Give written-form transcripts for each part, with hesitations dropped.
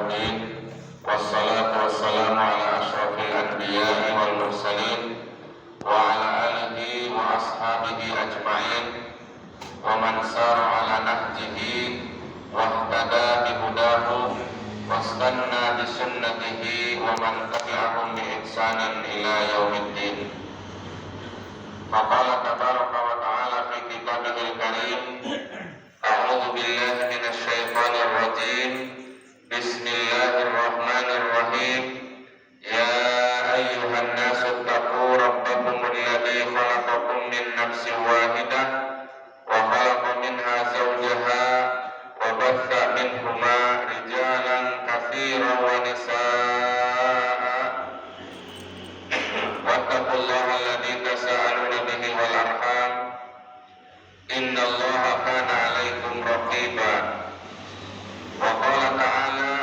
الدين والصلاة والسلام على أشرف الأنبياء والمرسلين وعلى آله وأصحابه أجمعين ومن سار على نهجه واهتدى بهداه واستنى بسنته ومن تبعهم بإحسان إلى يوم الدين. فقال تبارك وتعالى في كتابه الكريم: أعوذ بالله من الشيطان الرجيم. بسم الله الرحمن الرحيم. يا أيها الناس اتقوا ربكم الذي خلقكم من نفس واحدة وخلق منها زوجها وبث منهما رجالا كثيرا ونساء واتقوا الله الذي تساءلون به والأرحام إن الله كان عليكم رقيبا. وقال تعالى: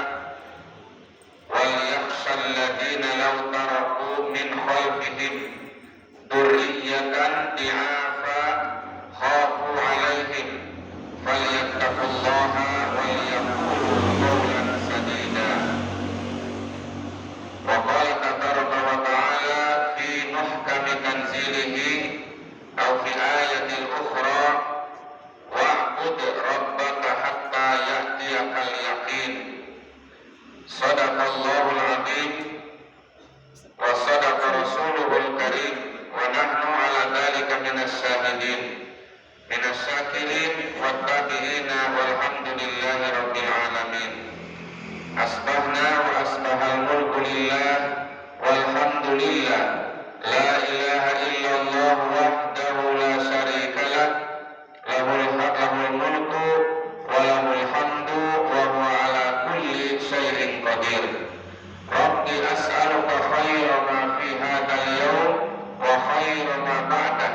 وليخشى الذين لو تركوا من خلفهم ذرية ضعافا خافوا عليهم فليتقوا الله وليقولوا قولا سديدا. وقال تبارك وتعالى في محكم تنزيله أو في آية أخرى: واعبد ربك حتى يأتيك اليقين. صدق الله العظيم وصدق رسوله الكريم ونحن على ذلك من الشاهدين من الشاكرين والتابعين والحمد لله رب العالمين. أصبحنا وأصبح الملك لله والحمد لله لا إله إلا الله وحده لا شريك له له الملك وله الحمد وهو على كل شيء قدير. رب أسألك خير ما في هذا اليوم وخير ما بعده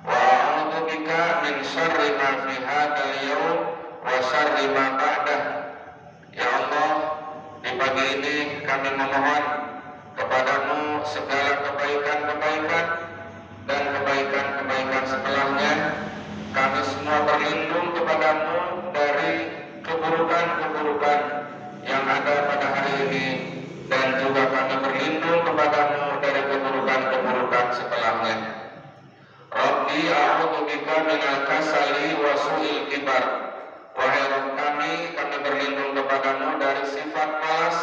وأعوذ بك من شر ما في هذا اليوم وشر ما بعده. Ya Allah, di pagi ini kami memohon kepadamu segala kebaikan-kebaikan dan kebaikan-kebaikan setelahnya. Kami semua berlindung kepadamu dari keburukan-keburukan yang ada pada hari ini, dan juga kami berlindung kepadamu dari keburukan-keburukan setelahnya. Rabbi a'udzu bika minal kasali wa su'il kibar. Wahai Rabb kami berlindung kepadamu dari sifat malas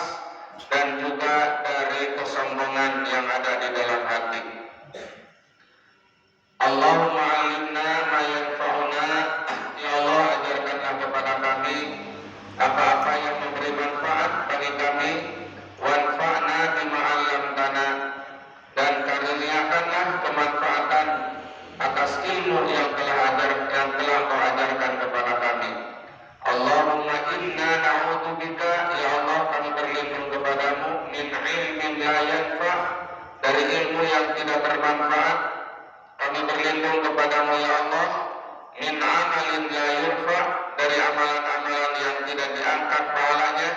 dan juga dari kesombongan yang ada di dalam hati. Allahumma alimna ma yanfa'una. Ya Allah, ajarkanlah kepada kami apa-apa yang memberi manfaat bagi kami. Wanfa'na bima 'allamtana, dan karuniakanlah kemanfaatan atas ilmu yang telah Kau ajarkan kepada kami. Allahumma inna na'udzubika, ya Allah kami berlindung kepadamu, min ilmin la yanfa', dari ilmu yang tidak bermanfaat. Kami berlindung kepadamu ya Allah, min amalin la yurfa', dari amalan-amalan yang tidak diangkat pahalanya.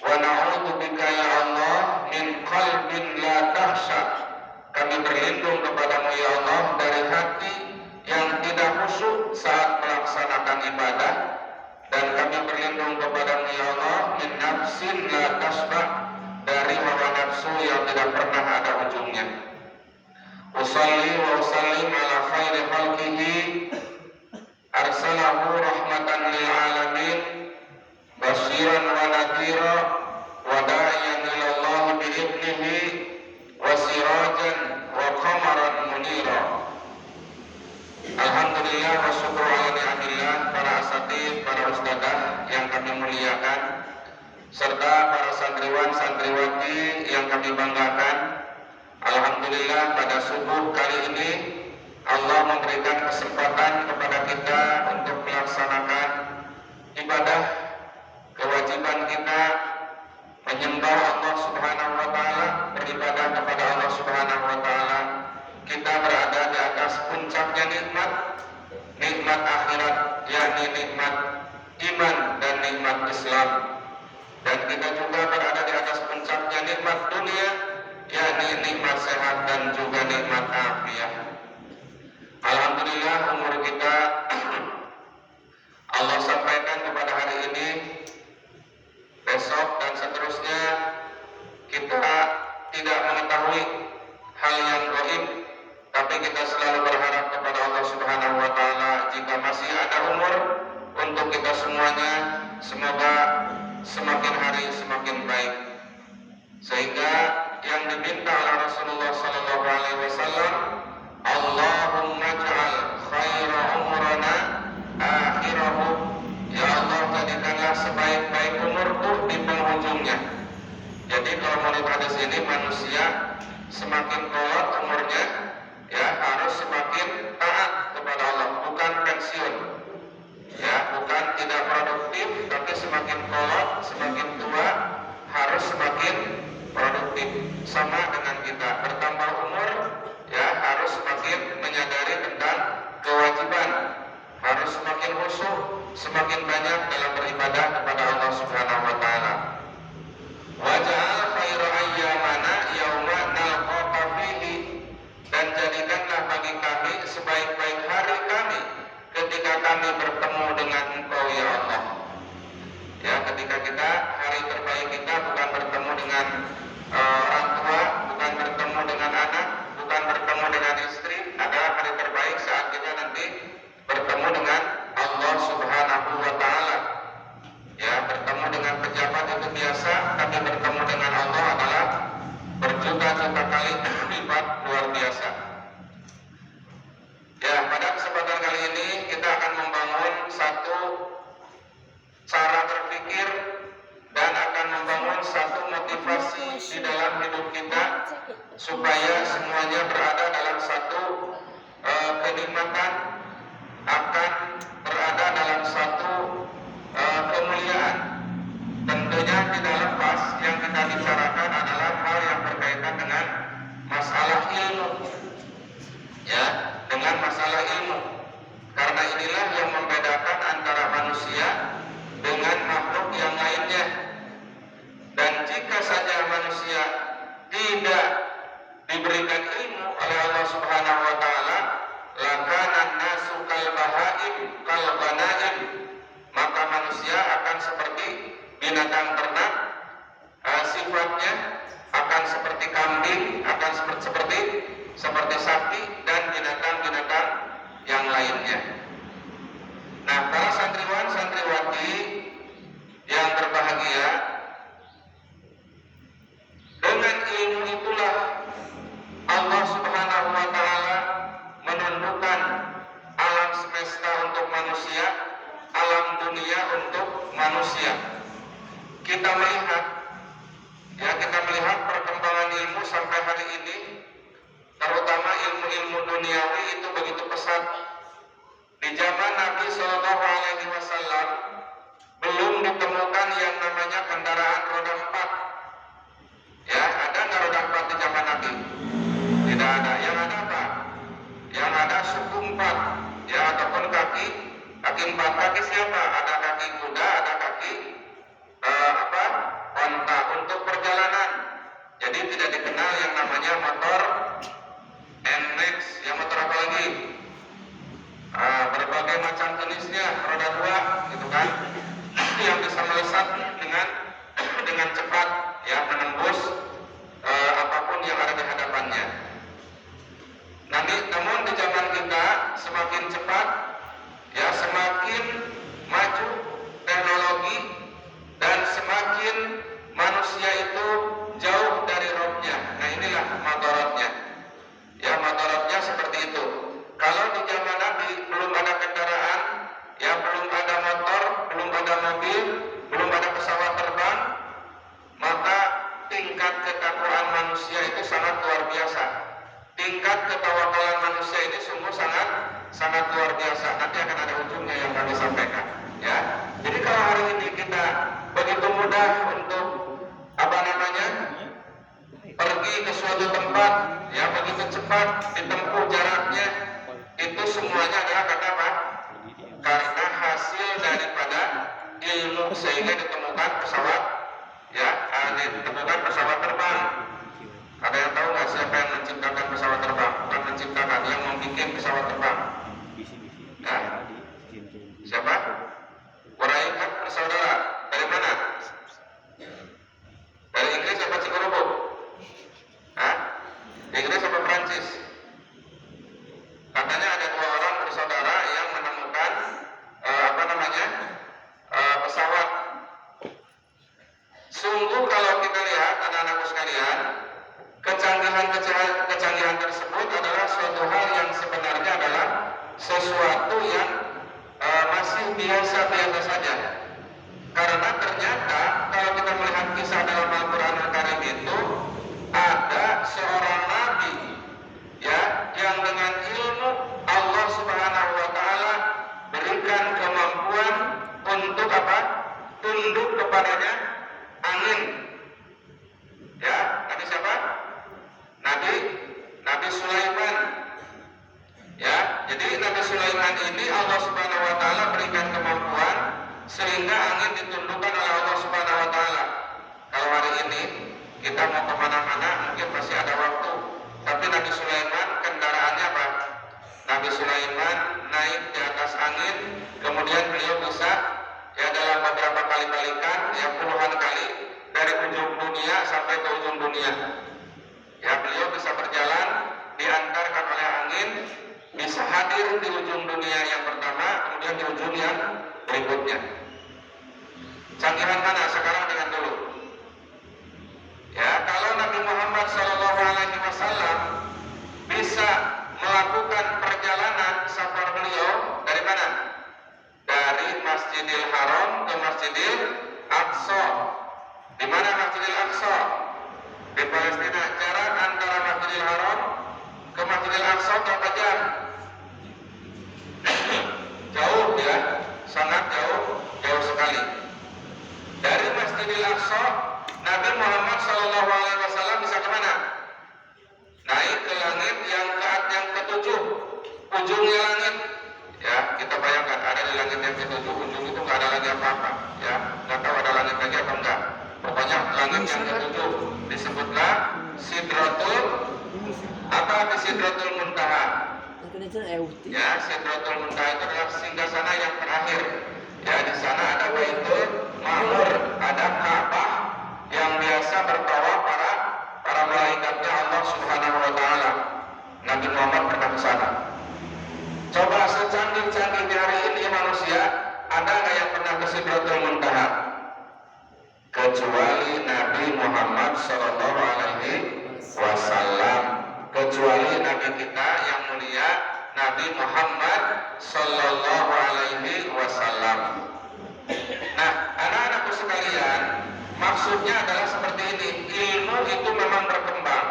Wa na'udzubika ya Allah min qalbin la takhsha, kami berlindung kepadamu ya Allah dari hati yang tidak khusyuk saat melaksanakan ibadah. Dan kami berlindung kepadamu ya Allah min nafsin la tasba', dari hawa nafsu yang tidak pernah ada ujungnya. Usalli wa usallim ala khairi khalqihi arsalahu rahmatan lil alamin basyiran wa nadhira wa da'iyan ila Allah bi idnihi wa sirajan wa qamaran munira. Alhamdulillah wa syukur ala ni'amillah, para asatidz, para ustadzah yang kami muliakan, serta para santriwan-santriwati yang kami banggakan. Alhamdulillah pada subuh kali ini Allah memberikan kesempatan kepada kita untuk melaksanakan ibadah kewajiban kita menyembah Allah Subhanahu wa taala, beribadah kepada Allah Subhanahu wa taala. Kita berada di atas puncaknya nikmat akhirat, yakni nikmat iman dan nikmat Islam. Dan kita juga berada di atas puncaknya nikmat dunia, yakni nikmat sehat dan juga nikmat afiat. Alhamdulillah umur kita Allah sampaikan kepada hari ini, besok dan semuanya semoga semakin hari semakin baik, sehingga yang diminta oleh Rasulullah Sallallahu Alaihi Wasallam, Allahumma ja'al khaira umurana akhirahu, ya Allah jadikanlah sebaik-baik umurku di penghujungnya. Jadi kalau menurut hadis ini, manusia semakin kolot umurnya, ya harus semakin taat kepada Allah, bukan pensiun, ya bukan tidak produktif, tapi semakin kolot, semakin tua harus semakin produktif. Sama dengan kita bertambah umur, ya harus semakin menyadari tentang kewajiban, harus semakin khusyuk, semakin banyak dalam beribadah kepada Allah Subhanahu wa taala. Wa ja'al khairu ayyamana yauma nalqaka fihi, dan jadikanlah bagi kami sebaik-baik hari kami ketika kami bertemu dengan Engkau ya Allah. Ya, ketika kita, hari terbaik kita bukan bertemu dengan orang tua, bukan bertemu dengan anak, bukan bertemu dengan istri. Adalah hari terbaik saat kita nanti bertemu dengan Allah Subhanahu wa taala. Ya, bertemu dengan pejabat itu biasa, tapi bertemu dengan Allah adalah berjuta-juta kali lipat luar biasa. Ya, pada kesempatan kali ini kita akan membangun satu cara berpikir dan akan membangun satu motivasi di dalam hidup kita supaya semuanya berada dalam satu kenikmatan, akan berada dalam satu kemuliaan. Tentunya tidak lepas yang kita bicarakan adalah hal yang berkaitan dengan masalah ilmu, ya, dengan masalah ilmu. Karena inilah yang membedakan antara manusia dengan makhluk yang lainnya. Dan jika saja manusia tidak diberikan ilmu oleh Allah Subhanahu wa taala, lakana nasu kal bahaim kal ghanaim, maka manusia akan seperti binatang ternak, sifatnya akan seperti kambing, akan seperti sapi dan binatang-binatang yang lainnya. Nah, para santriwan santriwati yang berbahagia, dengan ilmu itulah Allah Subhanahu wa taala menundukkan alam semesta untuk manusia, alam dunia untuk manusia. Kita melihat perkembangan ilmu sampai hari ini, terutama ilmu-ilmu duniawi itu begitu pesat. Di zaman Nabi Shallallahu Alaihi Wasallam belum ditemukan yang namanya kendaraan roda 4. Ya, ada nggak roda 4 di zaman Nabi? Tidak ada. Yang ada apa? Yang ada suku 4, ya, ataupun kaki 4. Kaki siapa? Ada kaki kuda, ada kaki onta untuk perjalanan. Jadi tidak dikenal yang namanya motor NMAX. Yang motor apa lagi? Berbagai macam jenisnya, roda 2 gitu kan, yang bisa melesat dengan cepat, ya, menembus apapun yang ada di hadapannya. Namun di zaman kita semakin cepat, ya, semakin maju teknologi dan semakin manusia itu jauh dari rohnya. Nah, inilah madaratnya. Ya, madaratnya seperti itu. Kalau di zaman Nabi belum ada kendaraan, ya, belum ada motor, belum ada mobil, belum ada pesawat terbang, maka tingkat ketakwaan manusia itu sangat luar biasa. Tingkat ketawakalan manusia ini sungguh sangat luar biasa. Nanti akan ada ujungnya yang kami sampaikan, ya. Jadi kalau hari ini kita begitu mudah untuk pergi ke suatu tempat, ya, begitu cepat ditempuh jaraknya, itu semuanya adalah karena apa? Karena hasil daripada ilmu, sehingga ditemukan pesawat, ya, ditemukan pesawat terbang. Ada yang tahu nggak siapa yang menciptakan pesawat terbang? Bukan menciptakan, yang membuat pesawat terbang. Ya? Siapa? Waraikan saudara. Dari mana? Dari Inggris apa Cikurubuk? Hah? Inggris apa Prancis? Katanya ada 2 orang bersaudara yang menemukan tunduk kepadanya angin. Ya, Nabi siapa? Nabi Sulaiman. Ya, jadi Nabi Sulaiman ini Allah Subhanahu wa taala berikan kemampuan sehingga angin ditundukkan oleh Allah Subhanahu wa taala. Kalau hari ini kita mau kemana-mana mungkin masih ada waktu, tapi Nabi Sulaiman kendaraannya apa? Nabi Sulaiman naik di atas angin, kemudian beliau bisa ya dalam beberapa kali balikan, ya puluhan kali dari ujung dunia sampai ke ujung dunia. Ya, beliau bisa berjalan diantarkan oleh angin, bisa hadir di ujung dunia yang pertama, kemudian di ujung yang berikutnya. Canggihan mana sekarang dengan dulu? Ya, kalau Nabi Muhammad SAW bisa melakukan perjalanan safar beliau dari mana? Dari Masjidil Haram ke Masjidil Aqsa. Di mana Masjidil Aqsa? Di Palestina. Jarak antara Masjidil Haram ke Masjidil Aqsa berapa jam? Jauh ya, sangat jauh sekali. Dari Masjidil Aqsa, Nabi Muhammad SAW bisa kemana? Naik ke langit yang ketujuh, ujungnya langit. Ya, kita bayangkan ada di langit yang ketujuh, ujung itu nggak ada lagi apa-apa. Ya, nggak tahu ada langit lagi atau enggak. Pokoknya langit yang ketujuh disebutlah Sidratul Sidratul Muntaha. Ya, Sidratul Muntaha itu adalah singgasana yang terakhir. Ya, di sana ada Baitul Ma'mur, ada Ka'bah yang biasa bertawaf para malaikatnya Allah Subhanahu wa taala. Nabi Muhammad pernah ke sana. Coba secanggih-canggihnya hari ini manusia, ada nggak yang pernah ke Sidratul Muntaha? Kecuali Nabi Muhammad Sallallahu Alaihi Wasallam, kecuali Nabi kita yang mulia Nabi Muhammad Sallallahu Alaihi Wasallam. Nah, anak-anakku sekalian, maksudnya adalah seperti ini. Ilmu itu memang berkembang.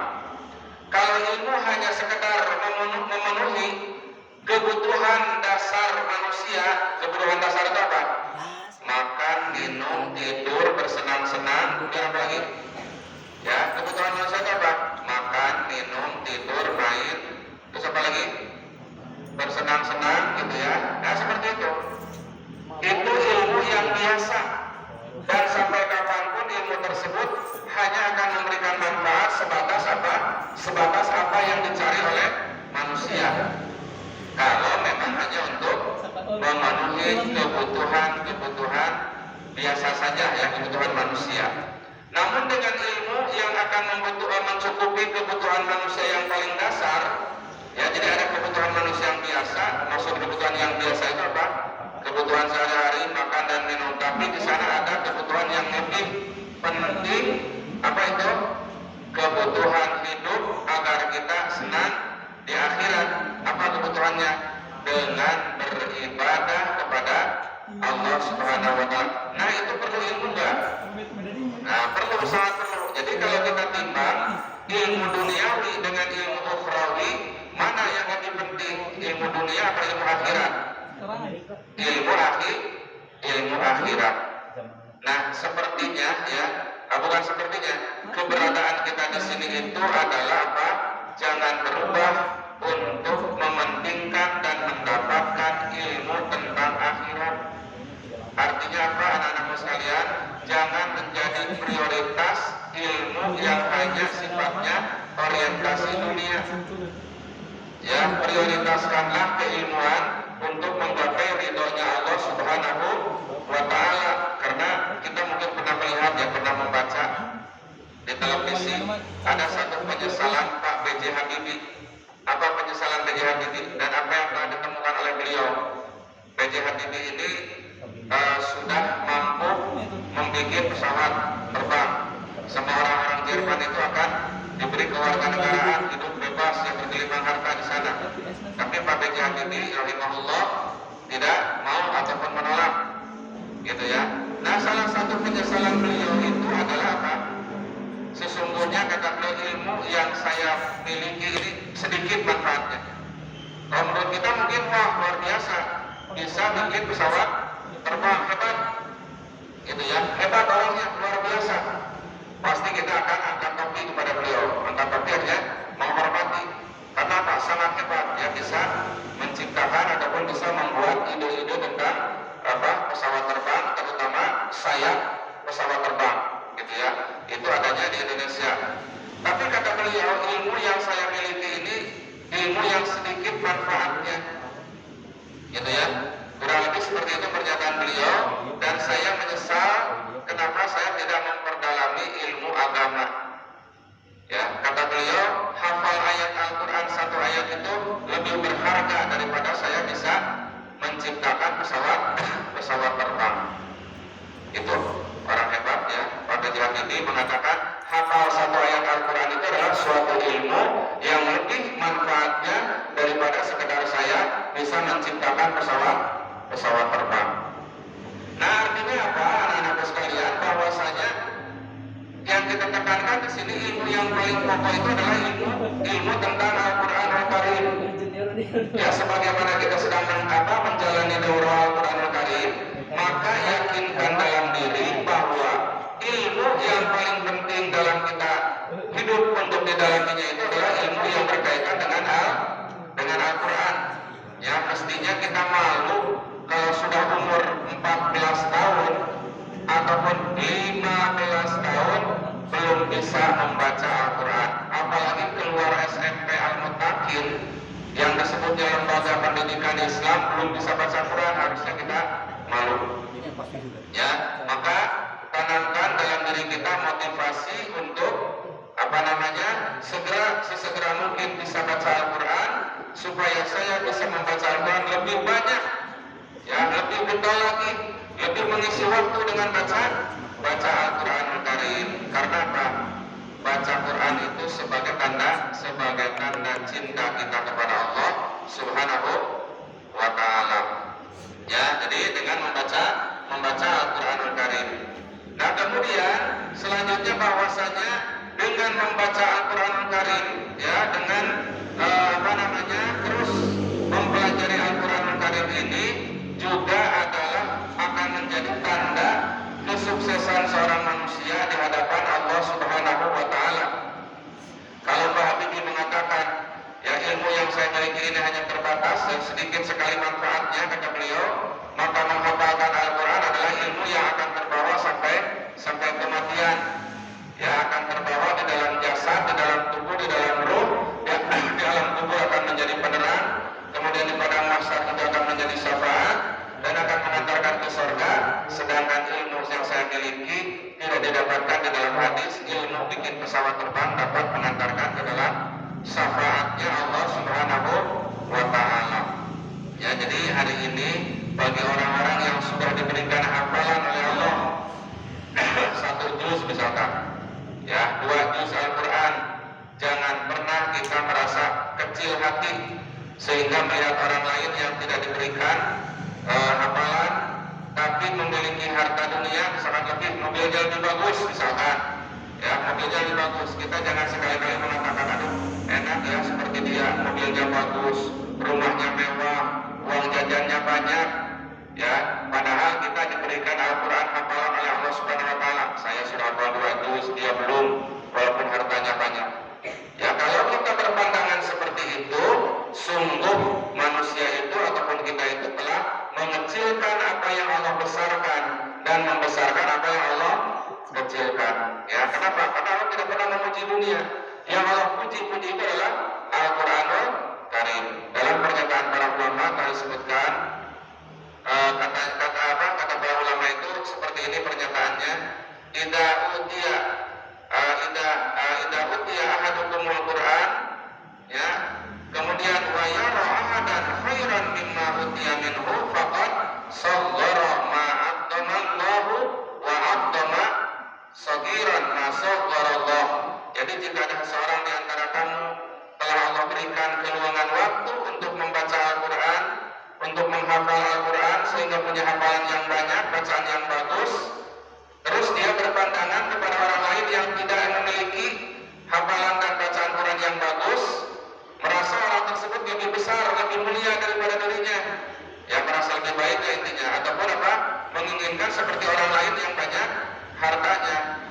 Kalau ilmu hanya sekedar memenuhi kebutuhan dasar manusia, kebutuhan dasar itu apa? Makan, minum, tidur, bersenang-senang, kemudian apa lagi? Ya, kebutuhan manusia itu apa? Makan, minum, tidur, main, terus apa lagi? Bersenang-senang, gitu ya. Nah, seperti itu. Itu ilmu yang biasa. Dan sampai kapanpun ilmu tersebut hanya akan memberikan manfaat sebatas apa? Sebatas apa yang dicari oleh manusia. Kalau memang hanya untuk memenuhi kebutuhan biasa saja, ya, kebutuhan manusia. Namun dengan ilmu yang akan mencukupi kebutuhan manusia yang paling dasar, ya, jadi ada kebutuhan manusia yang biasa. Maksud kebutuhan yang biasa itu apa? Kebutuhan sehari-hari, makan dan minum. Tapi di sana ada kebutuhan yang lebih penting. Apa itu? Kebutuhan hidup agar kita senang di akhirat. Apa kebutuhannya? Dengan beribadah kepada Allah Subhanahu wa taala. Nah, itu perlu ilmu enggak? Nah, perlu, sangat perlu. Jadi kalau kita timbang ilmu duniawi dengan ilmu ukhrawi, mana yang lebih penting? Ilmu dunia atau ilmu akhirat? Ilmu akhirat. Nah, sepertinya ya, bukan sepertinya, keberadaan kita di sini itu adalah apa? Jangan berubah untuk mementingkan dan mendapatkan ilmu tentang akhirat. Artinya apa, anak-anakku sekalian? Jangan menjadi prioritas ilmu yang hanya sifatnya orientasi dunia. Ya, prioritaskanlah keilmuan untuk menggapai ridhonya Allah Subhanahu wa taala. Karena kita mungkin pernah melihat, ya, pernah membaca di televisi ada satu penyesalan Pak B.J. Habibie. Apa penyesalan B.J. Habibie dan apa yang telah ditemukan oleh beliau? B.J. Habibie ini sudah mampu membuat pesawat terbang. Semua orang-orang Jerman itu akan diberi kewarganegaraan, hidup bebas, yang bergelimang harta di sana. Tapi Pak B.J. Habibie rahimahullah tidak mau ataupun menolak, gitu ya. Nah, salah satu penyesalan beliau itu adalah apa? Sesungguhnya, kata beliau, ilmu yang saya miliki ini sedikit manfaatnya. Kalau menurut kita mungkin wah luar biasa, bisa bikin pesawat terbang hebat. gitu ya. Hebat orangnya, luar biasa. Pasti kita akan angkat topi kepada beliau. Angkat topi artinya menghormati. Karena apa? Sangat hebat. Dia bisa menciptakan ataupun bisa membuat ide-ide tentang pesawat terbang, terutama sayap pesawat terbang, gitu ya. Itu adanya di Indonesia. Tapi kata beliau, ilmu yang saya miliki ini ilmu yang sedikit manfaatnya, gitu ya. Kurang lebih seperti itu pernyataan beliau, dan saya menyesal kenapa saya tidak memperdalami ilmu agama. Ya, kata beliau, hafal ayat Al-Quran satu ayat itu lebih berharga daripada saya bisa menciptakan pesawat terbang. Itu orang hebat ya. Pak B.J. Habibie mengatakan hafal satu ayat Al-Quran itu adalah suatu ilmu yang lebih manfaatnya daripada sekedar saya bisa menciptakan pesawat terbang. Nah, artinya apa, anak-anakku sekalian, bahwasanya yang kita tekankan di sini ilmu yang paling pokok itu adalah ilmu tentang Al-Quran Al-Karim. Ya, sebagaimana kita sedang menjalani daurah Al-Quran Al-Karim, maka yakinkan dalam diri bahwa ilmu yang paling penting dalam kita hidup untuk didalaminya itu adalah ilmu yang berkaitan dengan Al-Quran. Ya, mestinya kita malu kalau sudah umur 14 tahun ataupun 15 tahun belum bisa membaca Al-Quran, apalagi keluar SMP Al-Mutakin yang disebutnya lembaga pendidikan Islam belum bisa baca Al-Quran, harusnya kita malu. Ya, maka tanamkan dalam diri kita motivasi untuk sesegera mungkin bisa baca Al-Quran, supaya saya bisa membaca Al-Quran lebih banyak, ya, lebih getol lagi, lebih mengisi waktu dengan baca Al-Quran Al-Karim. Karena apa? Baca Quran itu sebagai tanda cinta kita kepada Allah Subhanahu wa Ta'ala. Ya, jadi dengan membaca Al-Quran Al-Karim. Nah, kemudian selanjutnya bahwasanya dengan membaca Al-Quran Al-Karim, ya, dengan terus mempelajari Al-Quran Al-Karim ini juga adalah akan menjadi tanda kesuksesan seorang manusia di hadapan Allah Subhanahu wa Ta'ala. Kalau Pak Habibie mengatakan, ya, ilmu yang saya miliki ini hanya terbatas dan sedikit sekali manfaatnya, kata beliau, maka menghafalkan Al-Quran adalah ilmu yang akan terbawa sampai kematian. Ya, akan terbawa di dalam jasad, di dalam tubuh, di dalam ruh. Ya, di dalam tubuh akan menjadi penerang, kemudian di padang mahsyar itu akan menjadi syafaat dan akan mengantarkan ke surga. Sedangkan ilmu yang saya miliki tidak didapatkan di dalam hadis. Ilmu bikin pesawat terbang dapat mengantarkan ke dalam syafaatnya Allah Subhanahu wa Ta'ala. Ya, jadi hari ini bagi orang-orang yang sudah diberikan hafalan oleh Allah 1 juz misalkan, ya, 2 juz Al-Quran, jangan pernah kita merasa kecil hati sehingga melihat orang lain yang tidak diberikan hafalan tapi memiliki harta dunia, misalkan lebih, mobilnya lebih bagus misalkan, ya, mobilnya lebih bagus. Kita jangan sekali-kali mengatakan, aduh enak ya seperti dia, mobilnya bagus, rumahnya mewah, uang jajannya banyak, ya, padahal kita diberikan Al-Quran hafalan oleh Allah Subhanahu wa Ta'ala. Saya sudah hafal 2 juz, dia belum, walaupun hartanya banyak. Ya, kalau kita berpandangan seperti itu, sungguh manusia itu ataupun kita itu telah mengecilkan apa yang Allah besarkan dan membesarkan apa yang Allah kecilkan. Ya, kenapa? Karena Allah tidak pernah memuji dunia. Yang Allah puji itu adalah Al-Quranul Karim. Dalam pernyataan para ulama kami sebutkan, kata para ulama itu seperti ini pernyataannya: Ida utiya ahadukumul Quran, ya, kemudian wa yara ahadan khairan mimma utiya minhu faqad saghara ma aqdamallahu wa aqdama saghiran ma sagharallah. Jadi jika ada seorang di antara kamu telah Allah berikan keluangan waktu untuk membaca Al-Quran, untuk menghafal Al-Quran sehingga punya hafalan yang banyak, bacaan yang bagus, terus dia berpandangan kepada orang lain yang tidak memiliki hafalan dan bacaan Quran yang bagus, merasa orang tersebut lebih besar, lebih mulia daripada dirinya, ya, merasa lebih baik ya intinya, ataupun apa, menginginkan seperti orang lain yang banyak hartanya.